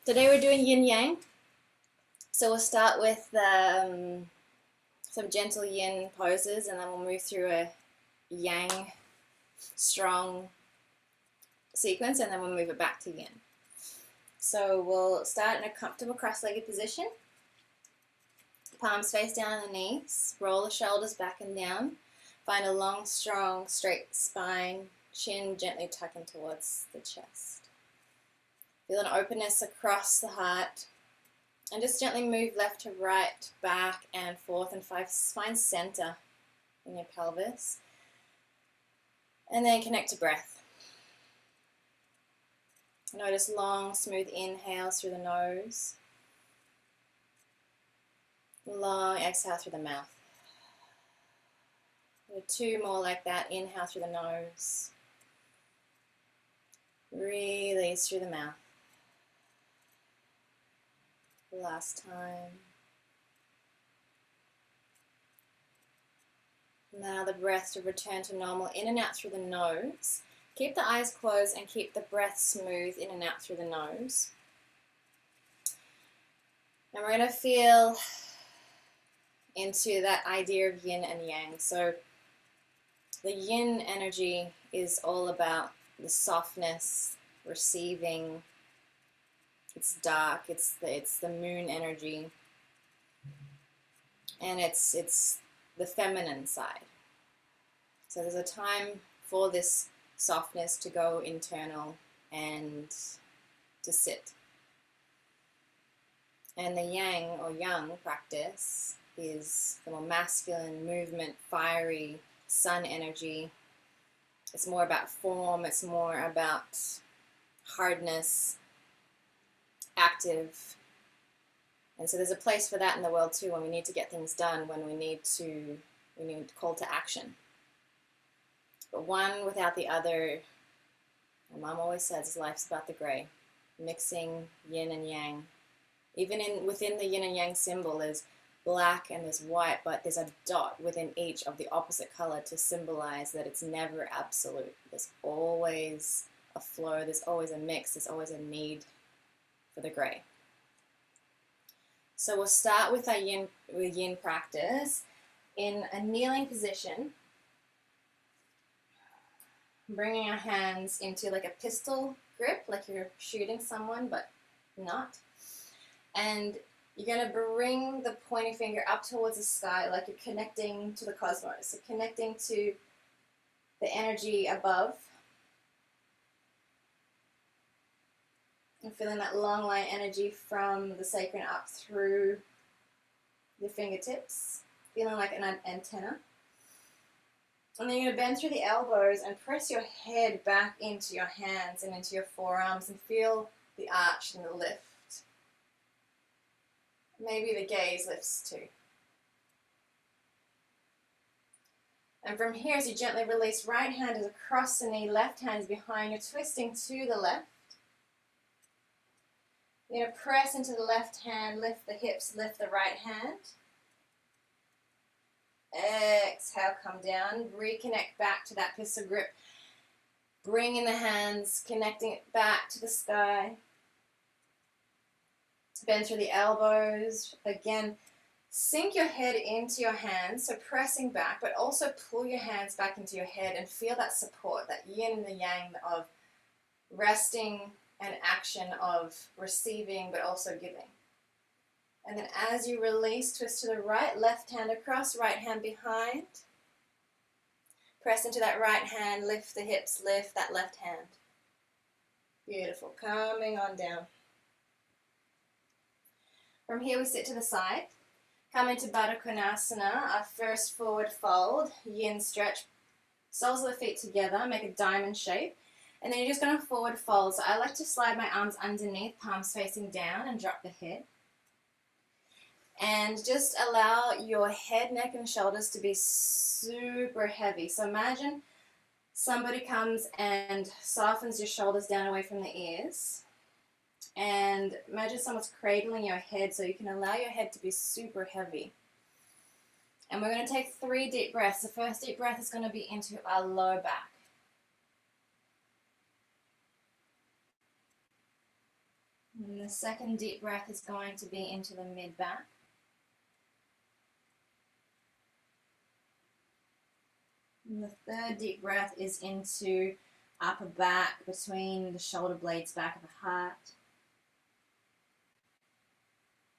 Today we're doing yin yang. So we'll start with some gentle yin poses, and then we'll move through a yang strong sequence, and then we'll move it back to yin. So we'll start in a comfortable cross-legged position. Palms face down on the knees. Roll the shoulders back and down. Find a long, strong, straight spine. Chin gently tucking towards the chest. Feel an openness across the heart. And just gently move left to right, back and forth, and find center in your pelvis. And then connect to breath. Notice long, smooth inhales through the nose. Long exhale through the mouth. Two more like that. Inhale through the nose. Release through the mouth. Last time. Now the breath to return to normal, in and out through the nose. Keep the eyes closed and keep the breath smooth in and out through the nose. And we're going to feel into that idea of yin and yang. So the yin energy is all about the softness, receiving. It's dark, it's the moon energy, and it's the feminine side. So there's a time for this softness to go internal and to sit. And the yang or yang practice is the more masculine, movement, fiery, sun energy. It's more about form, it's more about hardness, active. And so there's a place for that in the world too, when we need to get things done, when we need call to action. But one without the other, my mom always says, life's about the gray, mixing yin and yang. Even within the yin and yang symbol is black and there's white, but there's a dot within each of the opposite color to symbolize that it's never absolute. There's always a flow, there's always a mix, there's always a need for the gray. So we'll start with our yin practice in a kneeling position, bringing our hands into like a pistol grip, like you're shooting someone but not. And you're going to bring the pointing finger up towards the sky like you're connecting to the cosmos, so connecting to the energy above. And feeling that long line energy from the sacrum up through your fingertips, feeling like an antenna. And then you're going to bend through the elbows and press your head back into your hands and into your forearms and feel the arch and the lift. Maybe the gaze lifts too. And from here, as you gently release, right hand is across the knee, left hand is behind you, twisting to the left. You're going to press into the left hand, lift the hips, lift the right hand. Exhale, come down, reconnect back to that pistol grip. Bring in the hands, connecting it back to the sky. Bend through the elbows. Again, sink your head into your hands, so pressing back, but also pull your hands back into your head and feel that support, that yin and the yang of resting and action, of receiving but also giving. And then as you release, twist to the right, left hand across, right hand behind. Press into that right hand, lift the hips, lift that left hand. Beautiful. Coming on down. From here we sit to the side. Come into Baddha Konasana, our first forward fold, yin stretch. Soles of the feet together, make a diamond shape. And then you're just going to forward fold. So I like to slide my arms underneath, palms facing down, and drop the head. And just allow your head, neck, and shoulders to be super heavy. So imagine somebody comes and softens your shoulders down away from the ears. And imagine someone's cradling your head, so you can allow your head to be super heavy. And we're going to take 3 deep breaths. The first deep breath is going to be into our lower back. And the second deep breath is going to be into the mid-back. And the third deep breath is into upper back, between the shoulder blades, back of the heart.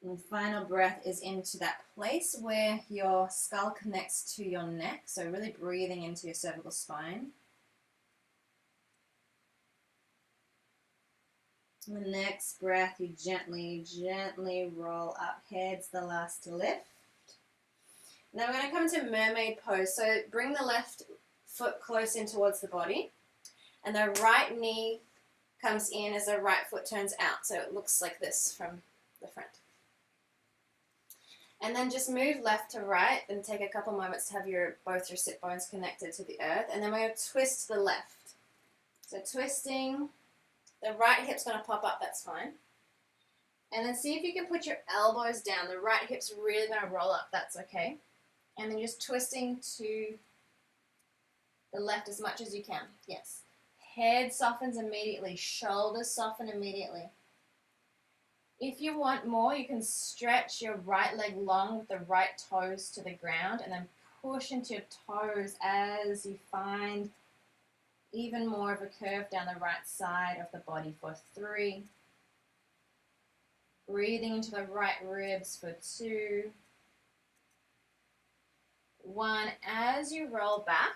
And the final breath is into that place where your skull connects to your neck, so really breathing into your cervical spine. And the next breath, you gently, gently roll up. Head's the last to lift. Now we're going to come to Mermaid Pose. So bring the left foot close in towards the body, and the right knee comes in as the right foot turns out. So it looks like this from the front. And then just move left to right and take a couple moments to have both your sit bones connected to the earth. And then we're going to twist the left. So twisting, the right hip's going to pop up, that's fine. And then see if you can put your elbows down. The right hip's really going to roll up, that's okay. And then just twisting to the left as much as you can. Yes. Head softens immediately. Shoulders soften immediately. If you want more, you can stretch your right leg long with the right toes to the ground and then push into your toes as you find even more of a curve down the right side of the body for 3. Breathing into the right ribs for 2. 1. As you roll back,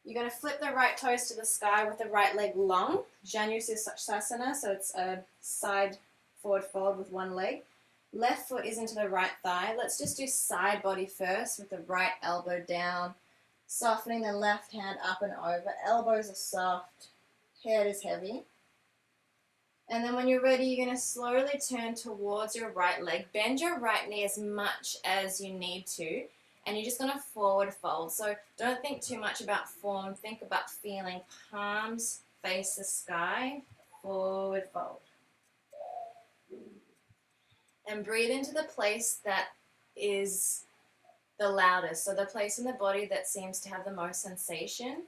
you're going to flip the right toes to the sky with the right leg long. Janusirsasana, so it's a side forward fold with one leg. Left foot is into the right thigh. Let's just do side body first with the right elbow down. Softening the left hand up and over. Elbows are soft. Head is heavy. And then when you're ready, you're going to slowly turn towards your right leg. Bend your right knee as much as you need to. And you're just going to forward fold. So don't think too much about form. Think about feeling. Palms face the sky. Forward fold. And breathe into the place that is the loudest. So the place in the body that seems to have the most sensation.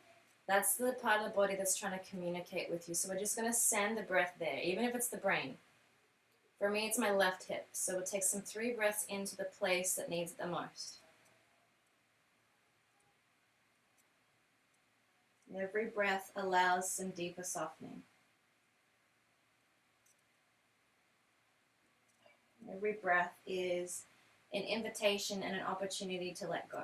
That's the part of the body that's trying to communicate with you. So we're just going to send the breath there, even if it's the brain. For me, it's my left hip. So we'll take some 3 breaths into the place that needs it the most. Every breath allows some deeper softening. Every breath is an invitation and an opportunity to let go.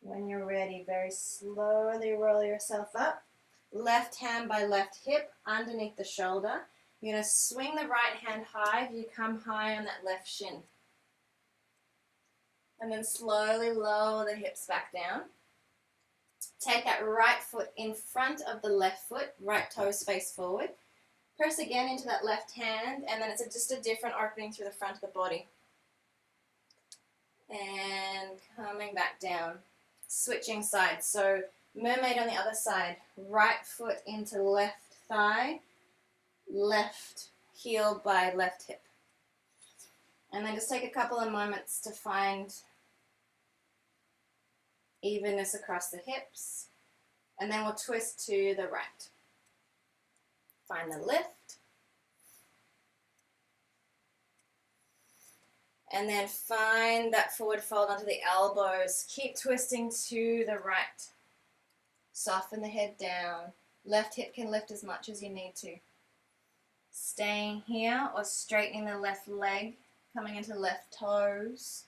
When you're ready, very slowly roll yourself up. Left hand by left hip underneath the shoulder. You're going to swing the right hand high. You come high on that left shin. And then slowly lower the hips back down. Take that right foot in front of the left foot, right toes face forward. Press again into that left hand, and then it's just a different opening through the front of the body. And coming back down. Switching sides. So mermaid on the other side. Right foot into left thigh, left heel by left hip. And then just take a couple of moments to find evenness across the hips, and then we'll twist to the right. Find the lift, and then find that forward fold onto the elbows. Keep twisting to the right. Soften the head down. Left hip can lift as much as you need to. Staying here or straightening the left leg, coming into left toes,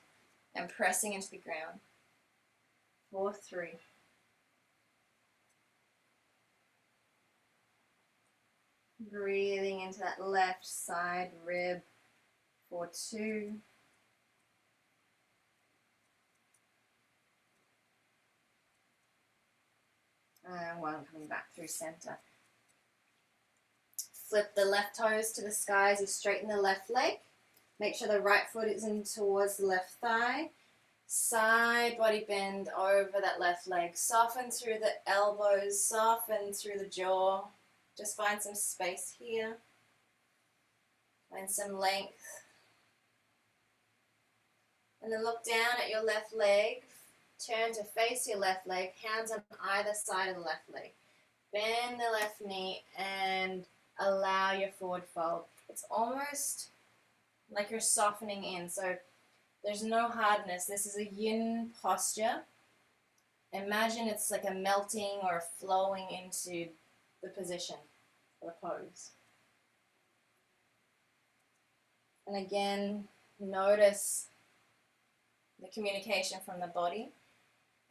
and pressing into the ground. 4, 3. Breathing into that left side rib. 4, 2. And 1 coming back through center. Flip the left toes to the sky as you straighten the left leg. Make sure the right foot is in towards the left thigh. Side body bend over that left leg. Soften through the elbows, soften through the jaw. Just find some space here. Find some length. And then look down at your left leg. Turn to face your left leg, hands on either side of the left leg. Bend the left knee and allow your forward fold. It's almost like you're softening in, so there's no hardness. This is a yin posture. Imagine it's like a melting or a flowing into the position or the pose. And again, notice the communication from the body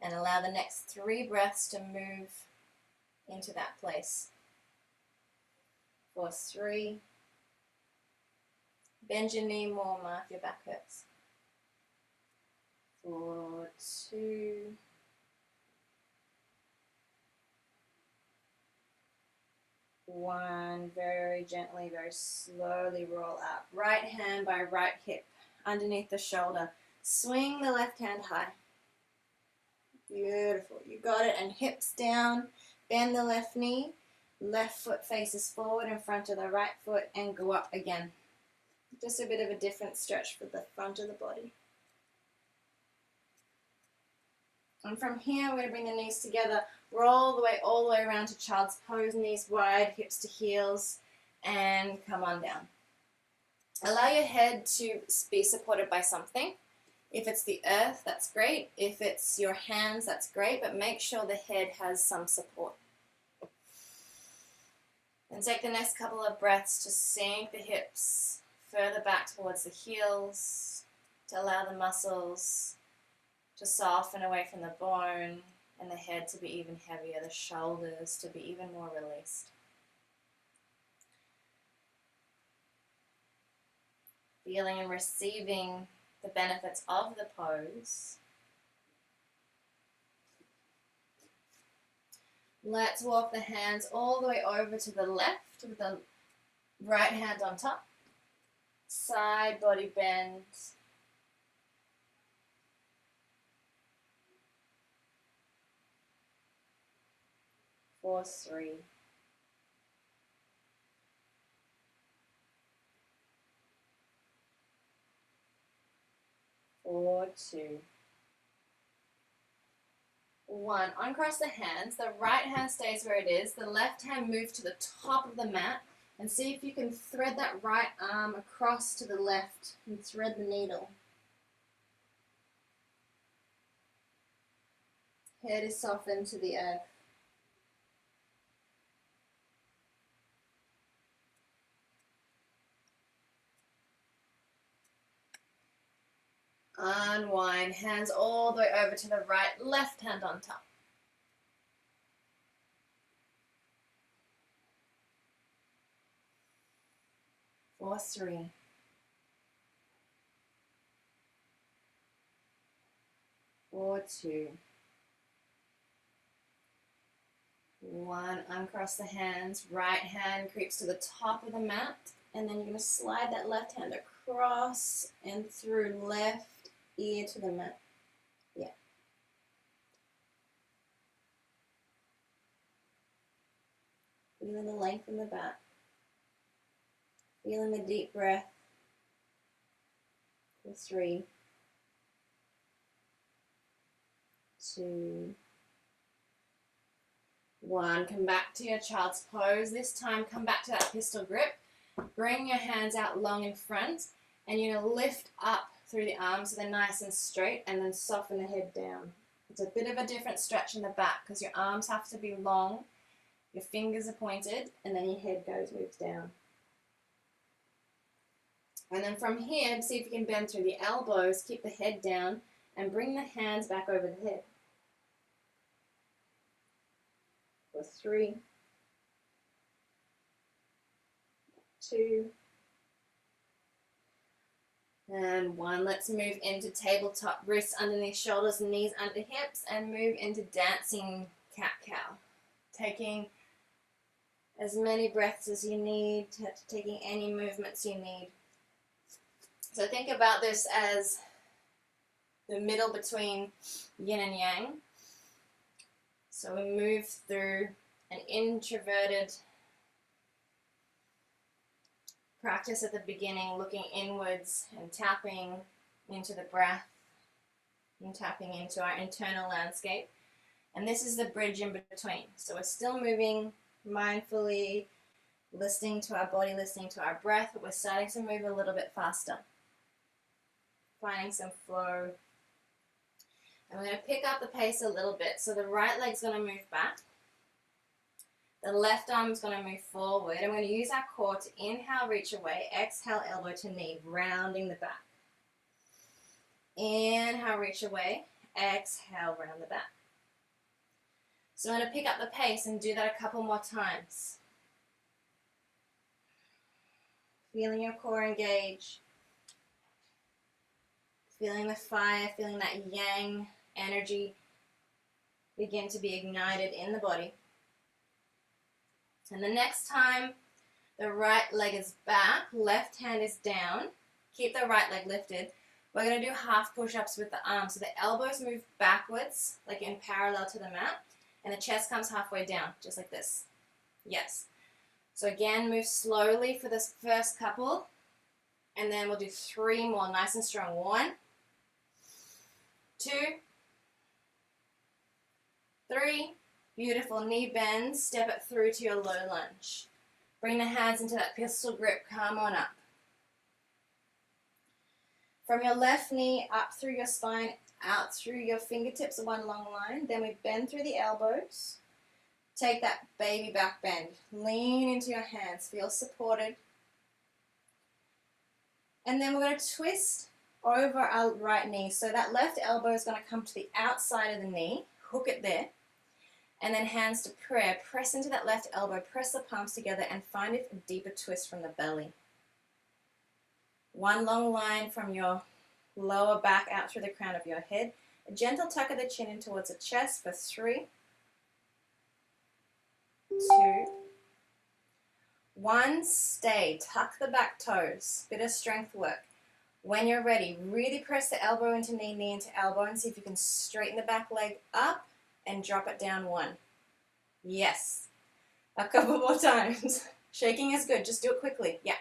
and allow the next 3 breaths to move into that place. For 3. Bend your knee more, if your back hurts. For 2. 1. Very gently, very slowly roll up. Right hand by right hip underneath the shoulder. Swing the left hand high. Beautiful. You got it. And hips down. Bend the left knee. Left foot faces forward in front of the right foot and go up again. Just a bit of a different stretch for the front of the body. And from here, we're going to bring the knees together. Roll the way all the way around to child's pose. Knees wide, hips to heels, and come on down. Allow your head to be supported by something. If it's the earth, that's great. If it's your hands, that's great. But make sure the head has some support. And take the next couple of breaths to sink the hips further back towards the heels, to allow the muscles to soften away from the bone and the head to be even heavier, the shoulders to be even more released. Feeling and receiving the benefits of the pose. Let's walk the hands all the way over to the left with the right hand on top. Side body bend. For 3. 4, 2. 1. Uncross the hands. The right hand stays where it is. The left hand moves to the top of the mat. And see if you can thread that right arm across to the left and thread the needle. Head is softened to the earth. Unwind. Hands all the way over to the right. Left hand on top. For 3. 4, 2. 1. Uncross the hands. Right hand creeps to the top of the mat. And then you're going to slide that left hand across and through left ear to the mat. Yeah. Feeling the length in the back. Feeling the deep breath. For 3. 2. 1. Come back to your child's pose. This time, come back to that pistol grip. Bring your hands out long in front, and you're going to lift up through the arms so they're nice and straight, and then soften the head down. It's a bit of a different stretch in the back because your arms have to be long, your fingers are pointed, and then your head moves down. And then from here, see if you can bend through the elbows, keep the head down, and bring the hands back over the head. For 3, 2, and 1. Let's move into tabletop, wrists underneath shoulders, knees under hips, and move into dancing cat-cow. Taking as many breaths as you need, taking any movements you need. So think about this as the middle between yin and yang. So we move through an introverted practice at the beginning, looking inwards and tapping into the breath, and tapping into our internal landscape. And this is the bridge in between. So we're still moving mindfully, listening to our body, listening to our breath, but we're starting to move a little bit faster. Finding some flow. And we're going to pick up the pace a little bit. So the right leg's going to move back. The left arm is going to move forward. And we're going to use our core to inhale, reach away. Exhale, elbow to knee, rounding the back. Inhale, reach away. Exhale, round the back. So I'm going to pick up the pace and do that a couple more times. Feeling your core engage. Feeling the fire, feeling that yang energy begin to be ignited in the body. And the next time the right leg is back, left hand is down, keep the right leg lifted. We're going to do half push-ups with the arms. So the elbows move backwards, like in parallel to the mat, and the chest comes halfway down, just like this. Yes. So again, move slowly for this first couple, and then we'll do 3 more, nice and strong. 1, 2, 3. Beautiful. Knee bends, step it through to your low lunge. Bring the hands into that pistol grip, come on up. From your left knee, up through your spine, out through your fingertips, one long line. Then we bend through the elbows. Take that baby back bend. Lean into your hands, feel supported. And then we're going to twist over our right knee. So that left elbow is going to come to the outside of the knee, hook it there. And then hands to prayer. Press into that left elbow, press the palms together and find a deeper twist from the belly. One long line from your lower back out through the crown of your head. A gentle tuck of the chin in towards the chest for 3, 2, 1. Stay. Tuck the back toes. Bit of strength work. When you're ready, really press the elbow into knee, knee into elbow, and see if you can straighten the back leg up and drop it down 1. Yes. A couple more times. Shaking is good. Just do it quickly. Yeah.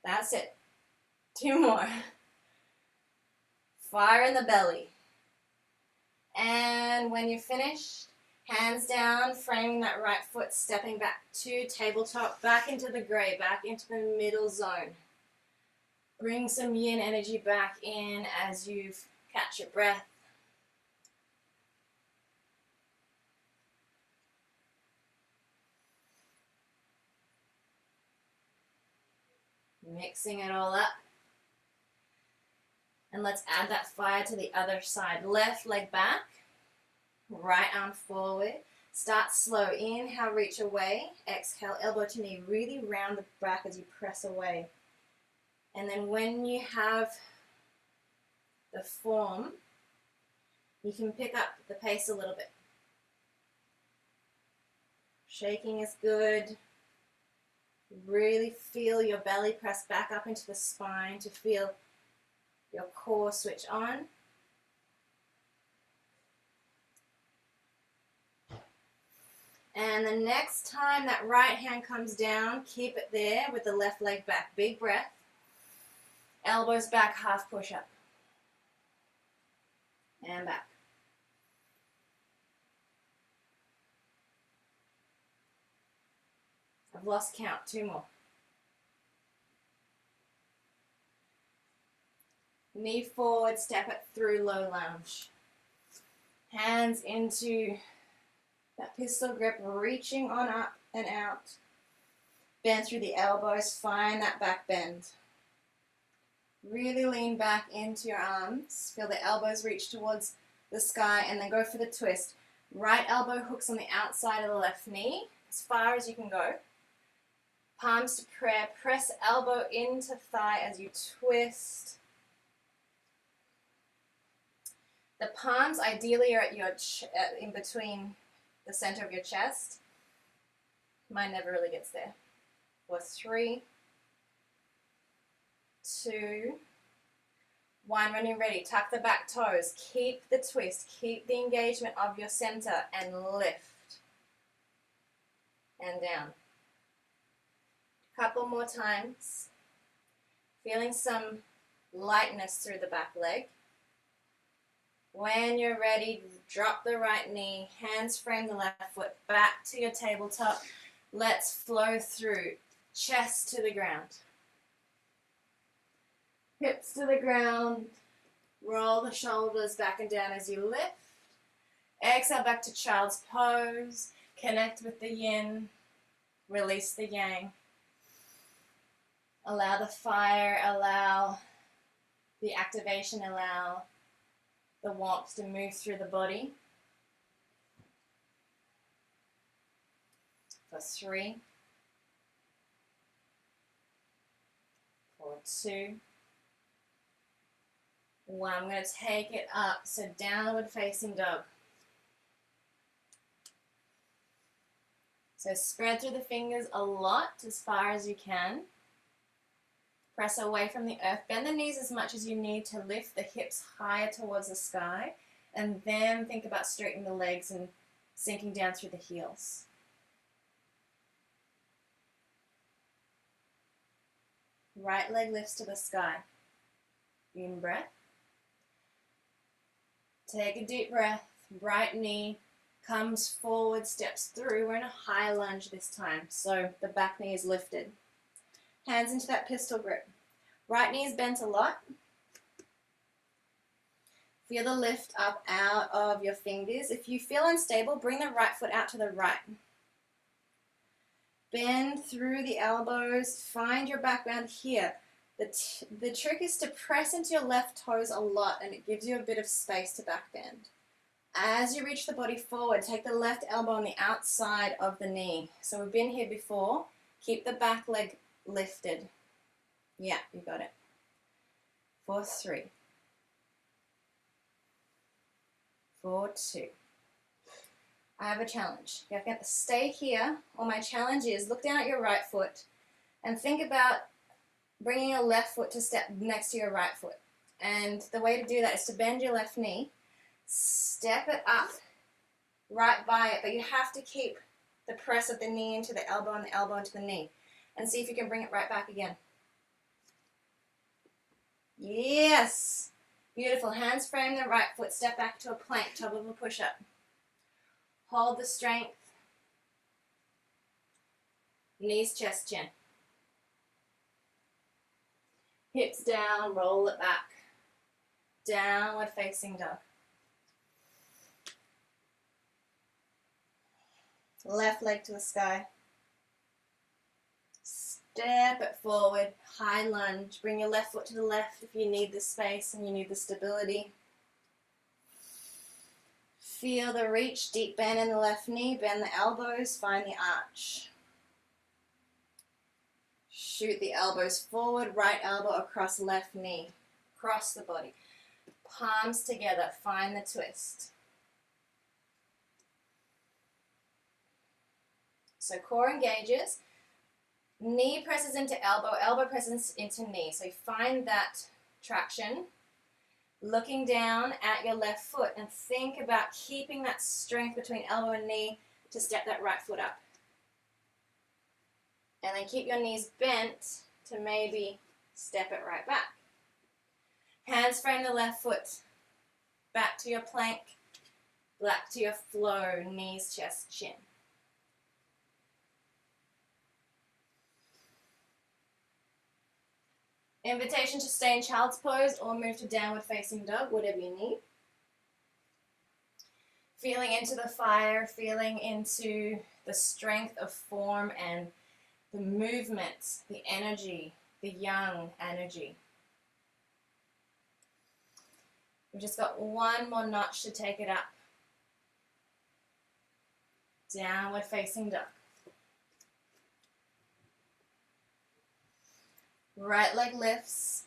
That's it. 2 more. Fire in the belly. And when you're finished, hands down, framing that right foot, stepping back to tabletop, back into the gray, back into the middle zone. Bring some yin energy back in as you catch your breath. Mixing it all up. And let's add that fire to the other side. Left leg back, right arm forward. Start slow. Inhale, reach away. Exhale, elbow to knee. Really round the back as you press away. And then when you have the form, you can pick up the pace a little bit. Shaking is good. Really feel your belly press back up into the spine to feel your core switch on. And the next time that right hand comes down, keep it there with the left leg back. Big breath. Elbows back, half push up. And back. I've lost count. 2 more. Knee forward, step it through low lunge. Hands into that pistol grip, reaching on up and out. Bend through the elbows, find that back bend. Really lean back into your arms. Feel the elbows reach towards the sky and then go for the twist. Right elbow hooks on the outside of the left knee, as far as you can go. Palms to prayer. Press elbow into thigh as you twist. The palms ideally are at your in between the center of your chest. Mine never really gets there. For 3, 2, 1. When you're ready, tuck the back toes. Keep the twist. Keep the engagement of your center and lift. And down. Couple more times. Feeling some lightness through the back leg. When you're ready, drop the right knee, hands frame the left foot, back to your tabletop. Let's flow through. Chest to the ground. Hips to the ground. Roll the shoulders back and down as you lift. Exhale back to child's pose. Connect with the yin. Release the yang. Allow the fire, allow the activation, allow the warmth to move through the body. For 3, for 2, 1. I'm going to take it up, so downward facing dog. So spread through the fingers a lot, as far as you can. Press away from the earth. Bend the knees as much as you need to lift the hips higher towards the sky. And then think about straightening the legs and sinking down through the heels. Right leg lifts to the sky. In breath. Take a deep breath. Right knee comes forward, steps through. We're in a high lunge this time, so the back knee is lifted. Hands into that pistol grip. Right knee is bent a lot. Feel the lift up out of your fingers. If you feel unstable, bring the right foot out to the right. Bend through the elbows. Find your back bend here. The trick is to press into your left toes a lot, and it gives you a bit of space to back bend. As you reach the body forward, take the left elbow on the outside of the knee. So we've been here before. Keep the back leg lifted. Yeah, you got it. For 3. For 2. I have a challenge. You have to stay here, or my challenge is look down at your right foot and think about bringing your left foot to step next to your right foot. And the way to do that is to bend your left knee, step it up right by it, but you have to keep the press of the knee into the elbow and the elbow into the knee. And see if you can bring it right back again. Yes! Beautiful. Hands frame the right foot, step back to a plank, top of a push-up. Hold the strength. Knees, chest, chin. Hips down, roll it back. Downward facing dog. Left leg to the sky. Step it forward, high lunge. Bring your left foot to the left if you need the space and you need the stability. Feel the reach, deep bend in the left knee, bend the elbows, find the arch. Shoot the elbows forward, right elbow across left knee, cross the body. Palms together, find the twist. So core engages. Knee presses into elbow, elbow presses into knee. So find that traction. Looking down at your left foot and think about keeping that strength between elbow and knee to step that right foot up. And then keep your knees bent to maybe step it right back. Hands frame the left foot. Back to your plank. Back to your flow. Knees, chest, chin. Invitation to stay in child's pose or move to downward facing dog, whatever you need. Feeling into the fire, feeling into the strength of form and the movement, the energy, the yang energy. We've just got one more notch to take it up. Downward facing dog. Right leg lifts.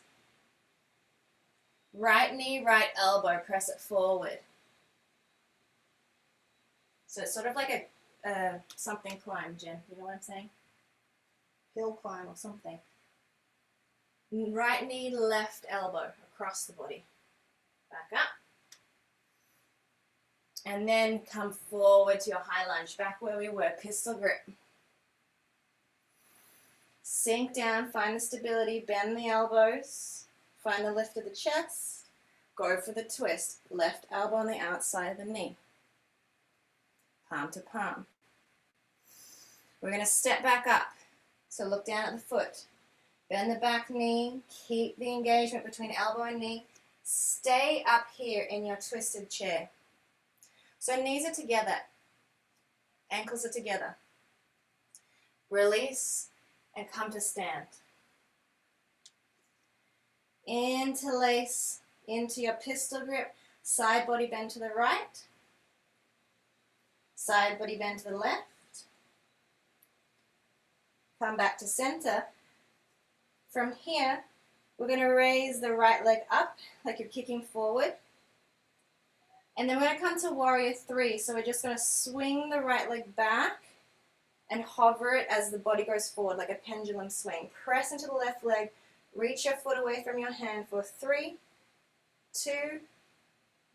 Right knee, right elbow, press it forward. So it's sort of like a something climb, Jen. You know what I'm saying? Hill climb or something. Right knee, left elbow across the body. Back up. And then come forward to your high lunge, back where we were, pistol grip. Sink down, find the stability, bend the elbows, find the lift of the chest. Go for the twist. Left elbow on the outside of the knee. Palm to palm. We're going to step back up. So look down at the foot. Bend the back knee. Keep the engagement between elbow and knee. Stay up here in your twisted chair. So knees are together. Ankles are together. Release and come to stand. Interlace into your pistol grip. Side body bend to the right. Side body bend to the left. Come back to center. From here, we're going to raise the right leg up like you're kicking forward. And then we're going to come to warrior three. So we're just going to swing the right leg back and hover it as the body goes forward like a pendulum swing. Press into the left leg. Reach your foot away from your hand for 3, 2,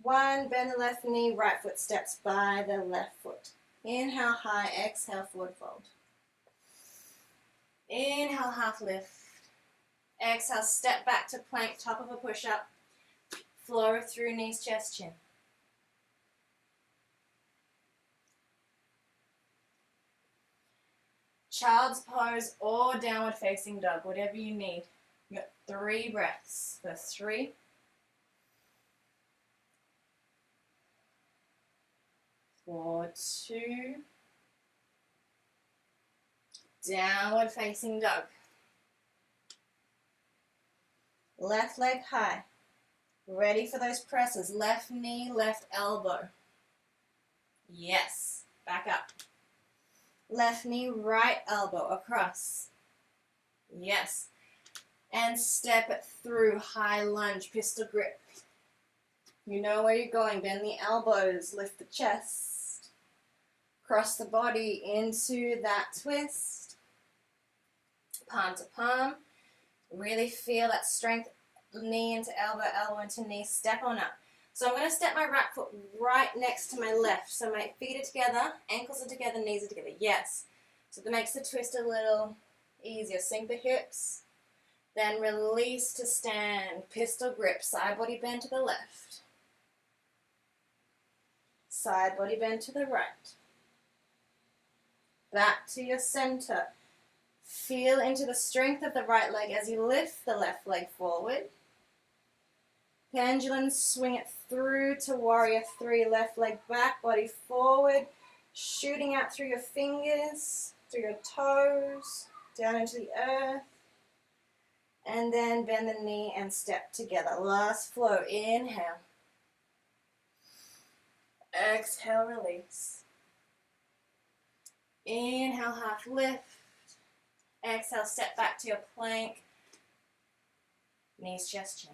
1. Bend the left knee. Right foot steps by the left foot. Inhale high. Exhale forward fold. Inhale half lift. Exhale step back to plank. Top of a push-up. Flow through knees, chest, chin. Child's pose or downward facing dog, whatever you need. You got 3 breaths. For 3, 4, 2, downward facing dog. Left leg high. Ready for those presses. Left knee, left elbow. Yes. Back up. Left knee, right elbow across. Yes. And step it through. High lunge, pistol grip. You know where you're going. Bend the elbows, lift the chest. Cross the body into that twist. Palm to palm. Really feel that strength. Knee into elbow, elbow into knee. Step on up. So I'm going to step my right foot right next to my left. So my feet are together, ankles are together, knees are together. Yes. So that makes the twist a little easier. Sink the hips. Then release to stand. Pistol grip. Side body bend to the left. Side body bend to the right. Back to your center. Feel into the strength of the right leg as you lift the left leg forward. Pendulum, swing it through to warrior three. Left leg back, body forward. Shooting out through your fingers, through your toes, down into the earth. And then bend the knee and step together. Last flow. Inhale. Exhale, release. Inhale, half lift. Exhale, step back to your plank. Knees, chest, chin.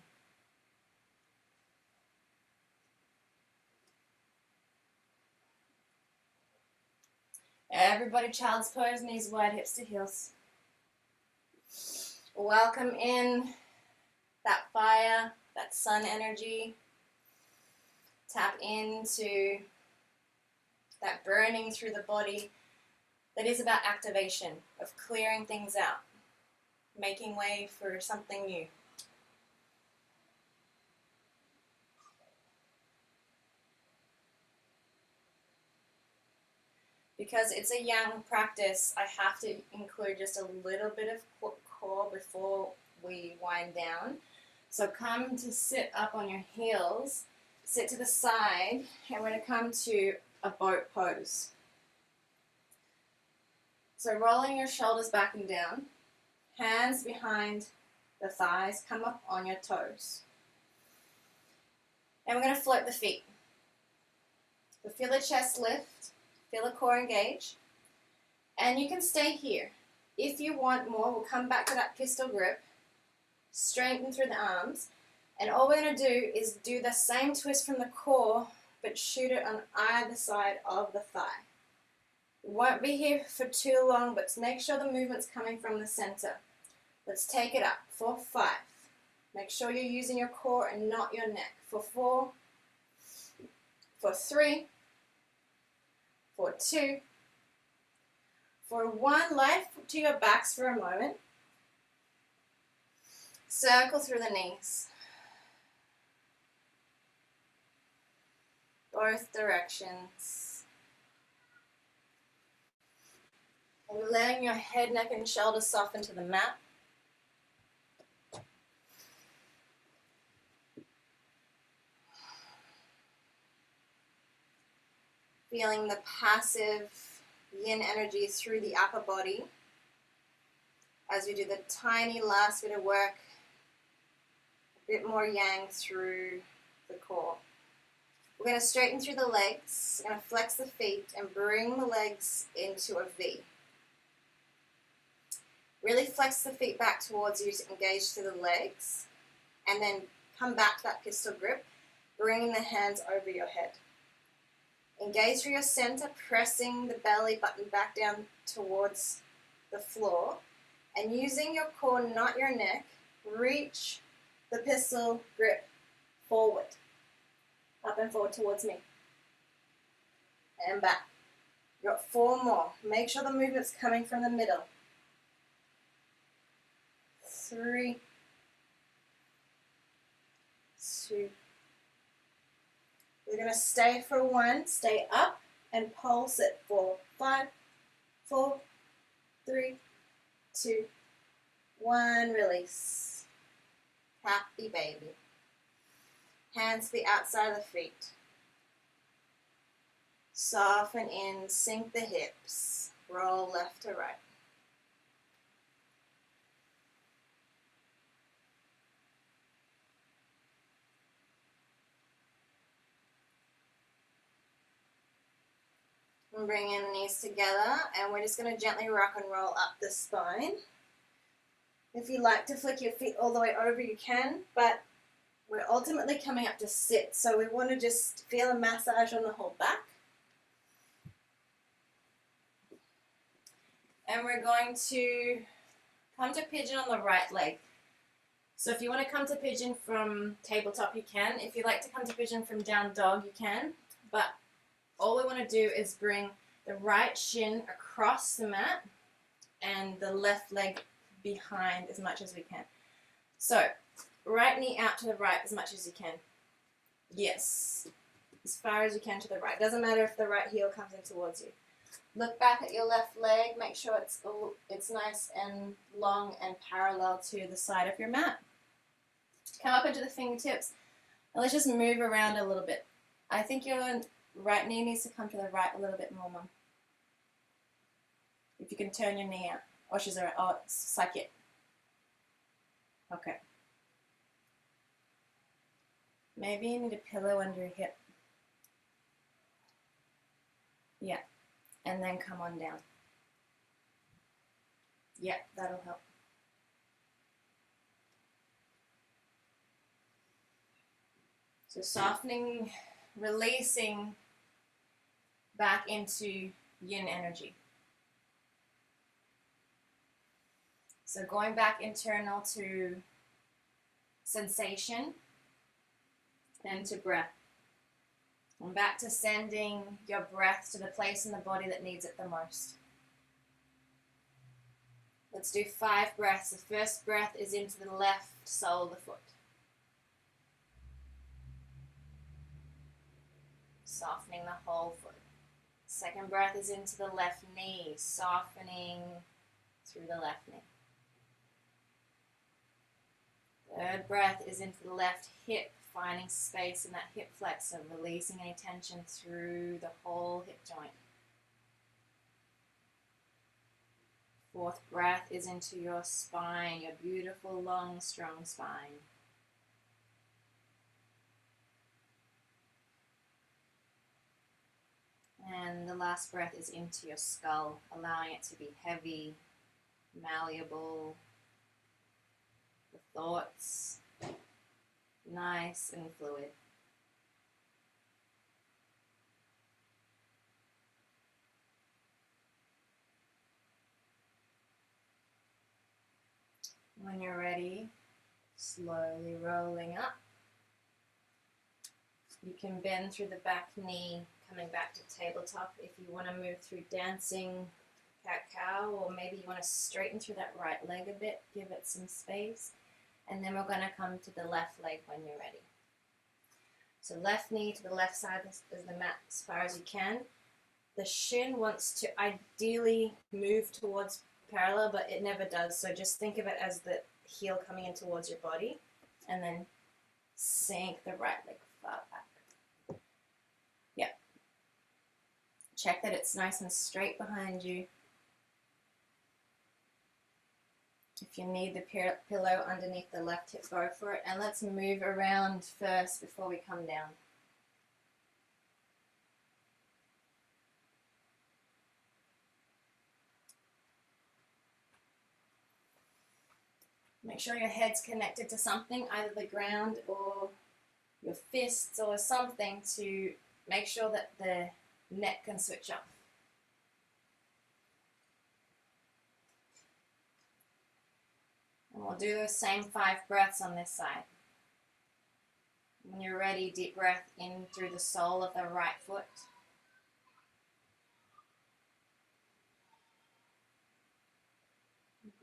Everybody, child's pose, knees wide, hips to heels. Welcome in that fire, that sun energy. Tap into that burning through the body that is about activation, of clearing things out, making way for something new. Because it's a yang practice, I have to include just a little bit of core before we wind down. So come to sit up on your heels, sit to the side, and we're going to come to a boat pose. So rolling your shoulders back and down, hands behind the thighs, come up on your toes. And we're going to float the feet. So feel the chest lift. Feel the core engage, and you can stay here. If you want more, we'll come back to that pistol grip, straighten through the arms, and all we're going to do is do the same twist from the core, but shoot it on either side of the thigh. We won't be here for too long, but make sure the movement's coming from the center. Let's take it up for 5. Make sure you're using your core and not your neck. For 4, for 3, for 2, for 1, lift to your backs for a moment. Circle through the knees. both directions. And letting your head, neck, and shoulders soften to the mat. Feeling the passive yin energy through the upper body as we do the tiny last bit of work, a bit more yang through the core. We're going to straighten through the legs, we're going to flex the feet and bring the legs into a V. Really flex the feet back towards you to engage through the legs, and then come back to that pistol grip, bringing the hands over your head. Engage through your center, pressing the belly button back down towards the floor, and using your core, not your neck, reach the pistol grip forward, up and forward towards me, and back. You've got 4 more. Make sure the movement's coming from the middle. 3, 2. We're going to stay for 1, stay up and pulse it for 5, 4, 3, 2, 1, release. Happy baby. Hands to the outside of the feet. Soften in, sink the hips, roll left to right. And bring in the knees together, and we're just going to gently rock and roll up the spine. If you like to flick your feet all the way over, you can, but we're ultimately coming up to sit, so we want to just feel a massage on the whole back. And we're going to come to pigeon on the right leg. So if you want to come to pigeon from tabletop, you can. If you like to come to pigeon from down dog, you can. But all we want to do is bring the right shin across the mat and the left leg behind as much as we can. So, right knee out to the right as much as you can. Yes, as far as you can to the right. Doesn't matter if the right heel comes in towards you. Look back at your left leg. Make sure it's nice and long and parallel to the side of your mat. Come up into the fingertips. And let's just move around a little bit. I think your right knee needs to come to the right a little bit more, Mum. If you can turn your knee out. Oh, she's alright. Oh, suck it. Okay. Maybe you need a pillow under your hip. Yeah. And then come on down. Yeah, that'll help. So softening, releasing back into yin energy. So going back internal to sensation and to breath. And back to sending your breath to the place in the body that needs it the most. Let's do 5 breaths. The first breath is into the left sole of the foot. Softening the whole foot. Second breath is into the left knee, softening through the left knee. Third breath is into the left hip, finding space in that hip flexor, releasing any tension through the whole hip joint. Fourth breath is into your spine, your beautiful, long, strong spine. And the last breath is into your skull, allowing it to be heavy, malleable, the thoughts nice and fluid. When you're ready, slowly rolling up. You can bend through the back knee, coming back to tabletop. If you want to move through dancing cat-cow, or maybe you want to straighten through that right leg a bit, give it some space. And then we're going to come to the left leg when you're ready. So left knee to the left side is the mat as far as you can. The shin wants to ideally move towards parallel, but it never does. So just think of it as the heel coming in towards your body, and then sink the right leg far back. Yep. Check that it's nice and straight behind you. If you need the pillow underneath the left hip, go for it. And let's move around first before we come down. Make sure your head's connected to something, either the ground or your fists or something, to make sure that the neck can switch off. And we'll do the same 5 breaths on this side. When you're ready, deep breath in through the sole of the right foot.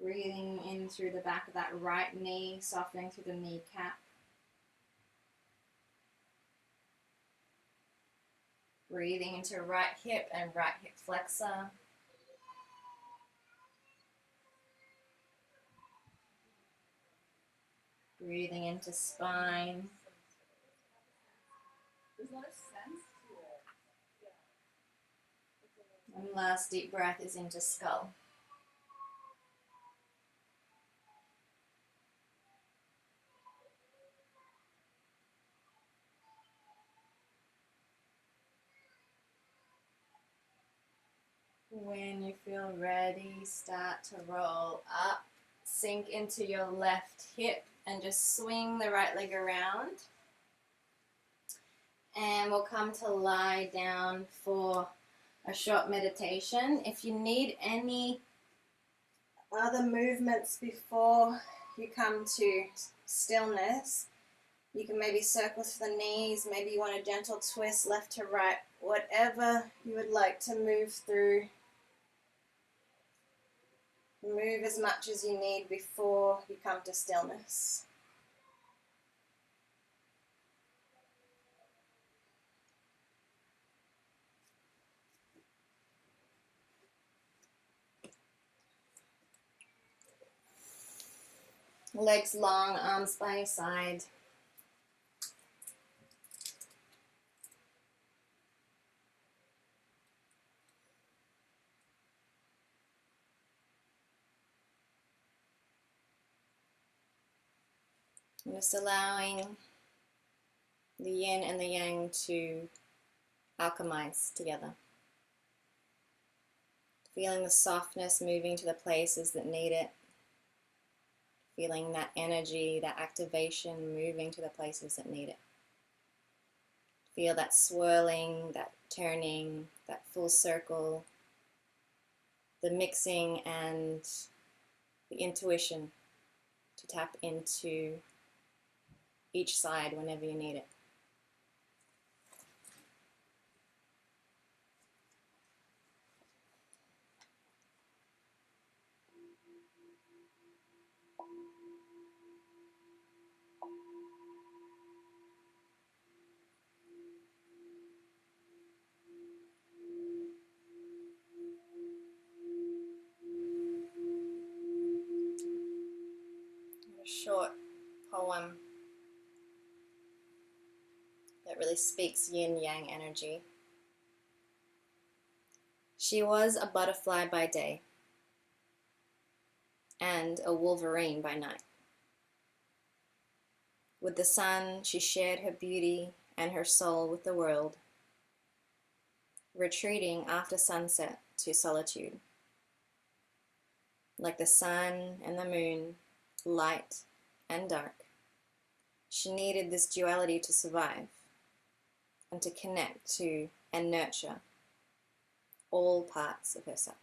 Breathing in through the back of that right knee, softening through the kneecap. Breathing into right hip and right hip flexor. Breathing into spine. There's a lot of sense to it. And last deep breath is into skull. When you feel ready, start to roll up. Sink into your left hip and just swing the right leg around. And we'll come to lie down for a short meditation. If you need any other movements before you come to stillness, you can maybe circle through the knees, maybe you want a gentle twist left to right, whatever you would like to move through. Move as much as you need before you come to stillness. Legs long, arms by your side. Just allowing the yin and the yang to alchemize together. Feeling the softness moving to the places that need it. Feeling that energy, that activation moving to the places that need it. Feel that swirling, that turning, that full circle, the mixing and the intuition to tap into each side whenever you need it. A short poem that really speaks yin yang energy. She was a butterfly by day and a wolverine by night. With the sun, she shared her beauty and her soul with the world, retreating after sunset to solitude. Like the sun and the moon, light and dark, she needed this duality to survive and to connect to and nurture all parts of herself.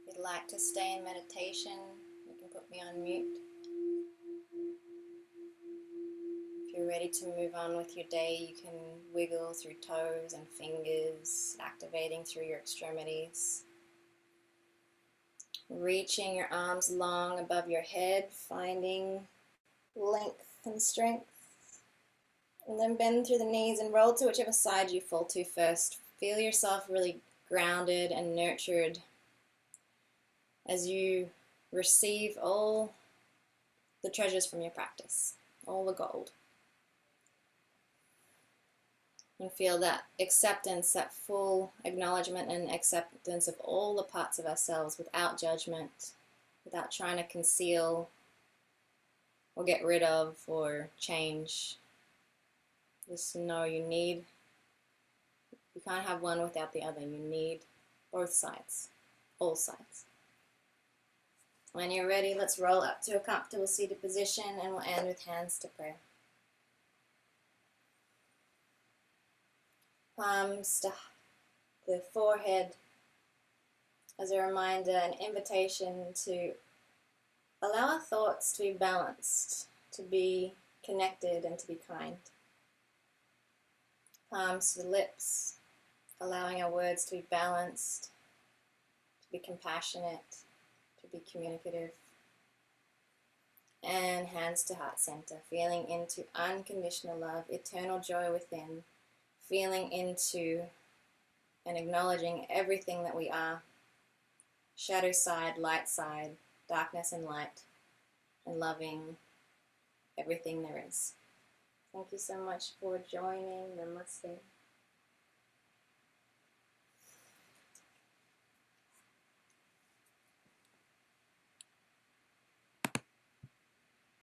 If you'd like to stay in meditation, you can put me on mute. If you're ready ready to move on with your day, you can wiggle through toes and fingers, activating through your extremities. Reaching your arms long above your head, finding length and strength. And then bend through the knees and roll to whichever side you fall to first. Feel yourself really grounded and nurtured as you receive all the treasures from your practice, all the gold. And feel that acceptance, that full acknowledgement and acceptance of all the parts of ourselves without judgment, without trying to conceal or get rid of or change. Just know you can't have one without the other. You need both sides, all sides. When you're ready, let's roll up to a comfortable seated position and we'll end with hands to prayer. Palms to the forehead as a reminder, an invitation to allow our thoughts to be balanced, to be connected and to be kind. Palms to the lips, allowing our words to be balanced, to be compassionate, to be communicative. And hands to heart center, feeling into unconditional love, eternal joy within, feeling into and acknowledging everything that we are, shadow side, light side, darkness and light, and loving everything there is. Thank you so much for joining. Namaste.